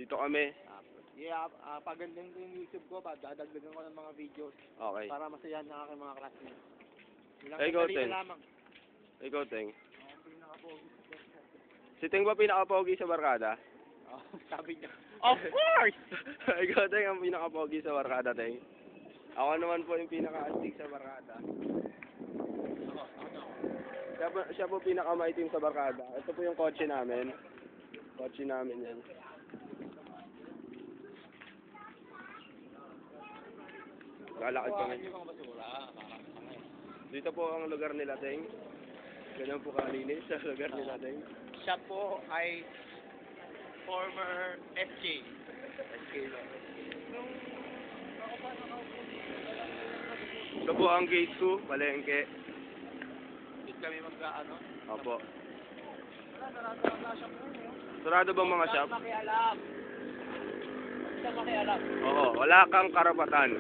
Dito kami. Pagandang ko yung YouTube ko, dadagdagan ko ng mga videos Okay. para masayahan ng aking mga classmates. Ilang Ikaw, sandali Teng. na lamang. Ikaw, Teng. Si Teng ba pinaka-pogi sa barkada? Oh, sabi niya. Of course! Ikaw, Teng, ang pinaka-pogi sa barkada, Teng. Ako naman po yung pinaka-astig sa barkada. Siya po pinaka-maitim sa barkada. Ito po yung kotse namin. Kotse namin yan. Lalakad kami. Dito po ang lugar nila, Teng. Ganyan po kalinis sa lugar nila, Teng. Siya po ay former SK. SK lang. Ito po ang gate 2, palengke. Dito kami mag-ano? Opo. Sarado bang mga shop? Makialam. Basta makialam. Oo, wala kang karapatan.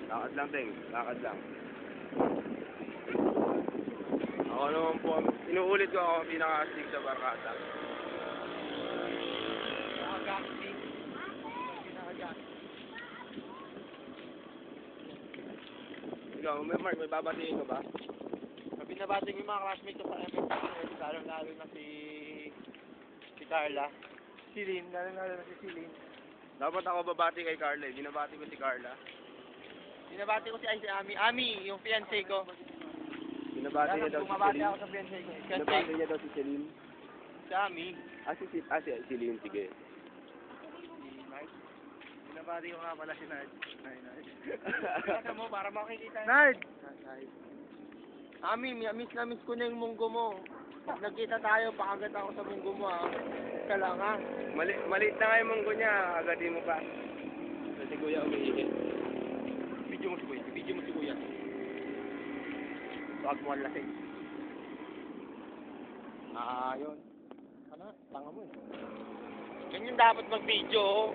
Lakad lang, Teng. Lakad lang. Ako naman po, inuulit ko ako ang pinaka-astig sa barkada. Ikaw, Mark, may babatiin ko ba? Binabating yung mga classmates ko sa MFS, lalo-lalo na si Carla. Si Lynn, lalo-lalo na si Lynn. Dapat ako babati kay Carla, eh. Binabati ko si Carla. Binabati ko si Ami. Ami, yung fiancé ko. Binabati niya daw si Bumabati Celine. ako sa fiancé ko. Binabati niya daw si Celine. Si Ami. Si Celine, sige. Si Nard. Binabati ko nga pala si Nard. Kaya mo, para makikita. Nard! Ami, miss na miss ko na yung munggo mo. Pag nagkita tayo, pakagat ako sa munggo mo, ha. Ka lang, ha. Maliit na nga yung munggo niya, agatin mo pa. Si Kuya umiihi. Video mo si Kuya. Video mo si Kuya. Huwag mo ang lasing. Yun. Ano? Tanga mo, eh. Ganyan dapat mag-video, oh.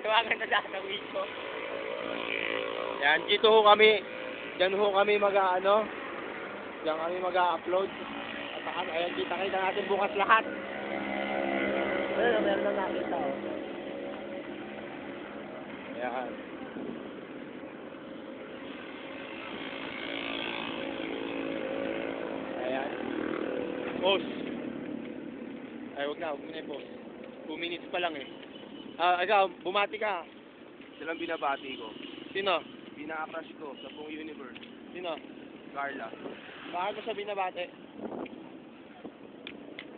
Tawagan na lahat ng video. Yan, dito ho kami. Diyan ho kami mag-ano. Diyan kami mag-upload. At saka, ayan, kita natin bukas lahat. Ayun, meron lang nakita, oh. Ayan. Ayan. Pause. Ay, huwag mo na i-pause. 2 minutes pa lang, eh. Ikaw, bumati ka. Silang binabati ko. Sino? Pinaka-crush ko sa buong universe. Sino? Carla. Bakit mo siya binabati?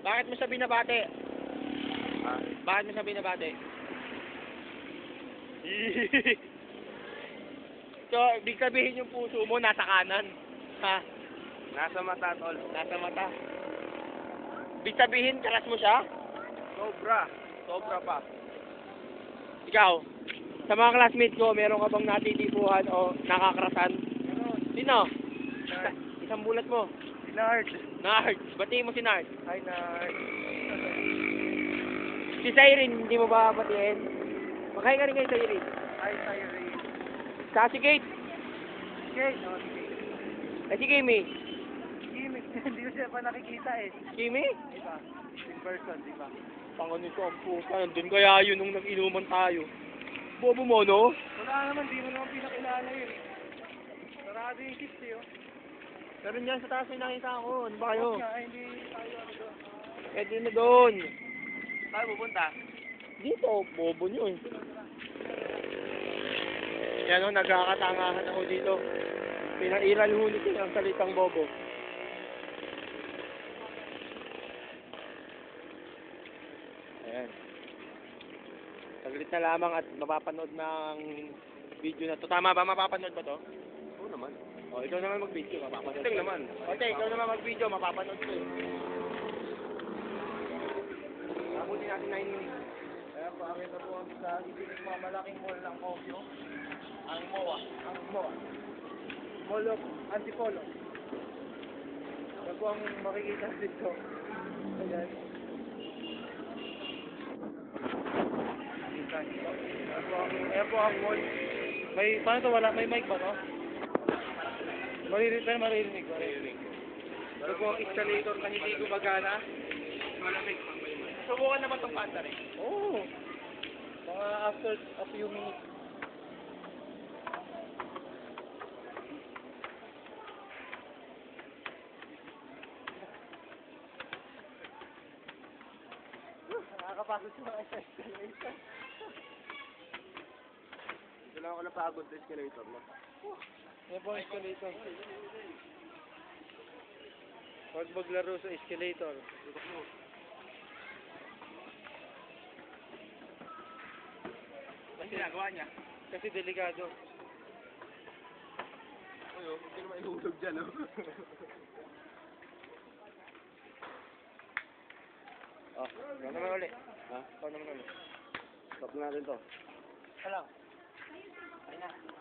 Bakit mo siya binabati? Ha? Bakit mo siya binabati? So, ibig sabihin yung puso mo nasa kanan. Ha? Nasa mata, tol. Nasa mata. Ibig sabihin, karas mo siya? Sobra. Sobra pa. Ikaw, sa mga classmates ko, meron ka bang natitipuhan o nakakarasan? Sino? Isang bulat mo. Si Nard. Nard. Batiin mo si Nard. Hi, Nard. Si Siren, hindi mo ba batiin? Maghay ka rin kay Siren. Hi, Siren. Sa si Kate. Okay, no, sige. Eh si Kimi. Hindi ko siya pa nakikita eh. Kimi? Diba? In person, diba? Panganin ko ang puta. Nandun kaya yun nung nag-inuman tayo. Bobo mo, no? Wala naman, di mo naman pinakilala yun. Sarado yung kiss eh, oh. Pero dyan sa taas may nakita ako. Ano ba kayo? Hindi tayo ano doon. Eh di na doon. Tayo pupunta? Dito, bobo nyo eh. Yan o, nagkakatangahan ako dito. Pinairal hunit eh, ang salitang bobo. Ayan. Saglit na lamang at mapapanood ng video na to. Tama ba? Mapapanood ba to? Oo naman. O, ikaw naman mag-video, mapapanood. Tingnan naman. Okay, ikaw naman mag-video, mapapanood ko eh. Abutin natin 9 minutes. Kaya pakita po kami sa ibinig mga malaking mall ng Kogyo. Ang MOA. Ang MOA. Mall of Antipolo. Yan po ang makikita dito. Ayan. Ayan po ang mall. Paano to wala? May mic ba to? Maririnig ko. Ito po ang escalator na hindi gumagana. Malamig. Subukan na ba itong panda rin? Oo. Mga after a few minutes. Nakakapasok sa mga escalator. Ito lang ako napagod sa escalator, no? Yan po ang escalator. Huwag maglaro sa escalator. Ano ginagawa niya? Kasi delikado. Ayo, hindi naman ihulog dyan, no? Oh, ano naman ulit? Ha? Ano naman ulit? Stop na natin to. Alam. Ayun na.